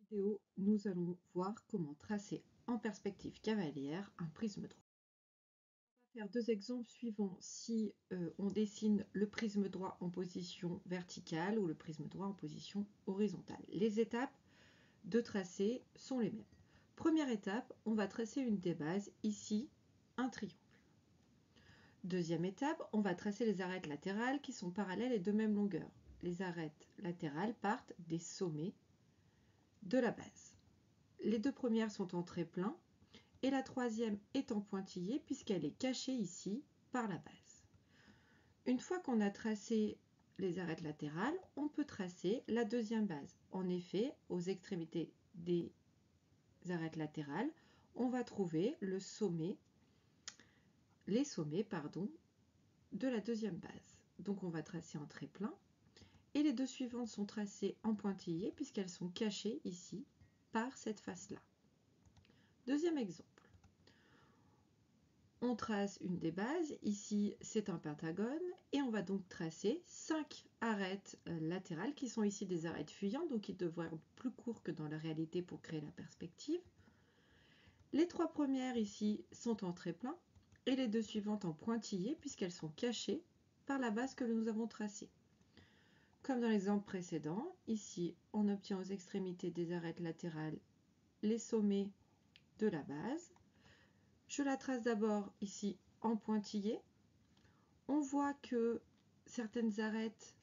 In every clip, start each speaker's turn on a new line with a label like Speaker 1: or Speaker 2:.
Speaker 1: Vidéo, nous allons voir comment tracer en perspective cavalière un prisme droit. On va faire deux exemples suivants si on dessine le prisme droit en position verticale ou le prisme droit en position horizontale. Les étapes de tracer sont les mêmes. Première étape, on va tracer une des bases, ici un triangle. Deuxième étape, on va tracer les arêtes latérales qui sont parallèles et de même longueur. Les arêtes latérales partent des sommets de la base. Les deux premières sont en trait plein et la troisième est en pointillé puisqu'elle est cachée ici par la base. Une fois qu'on a tracé les arêtes latérales, on peut tracer la deuxième base. En effet, aux extrémités des arêtes latérales, on va trouver les sommets de la deuxième base. Donc on va tracer en trait plein et les deux suivantes sont tracées en pointillé puisqu'elles sont cachées ici par cette face-là. Deuxième exemple. On trace une des bases, ici c'est un pentagone, et on va donc tracer 5 arêtes latérales qui sont ici des arêtes fuyantes, donc qui devraient être plus courts que dans la réalité pour créer la perspective. Les trois premières ici sont en trait plein, et les deux suivantes en pointillé, puisqu'elles sont cachées par la base que nous avons tracée. Comme dans l'exemple précédent, ici on obtient aux extrémités des arêtes latérales les sommets de la base. Je la trace d'abord ici en pointillé. On voit que certaines arêtes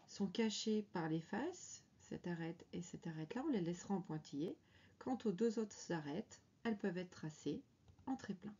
Speaker 1: sont cachées par les faces, cette arête et cette arête-là, on les laissera en pointillé. Quant aux deux autres arêtes, elles peuvent être tracées en trait plein.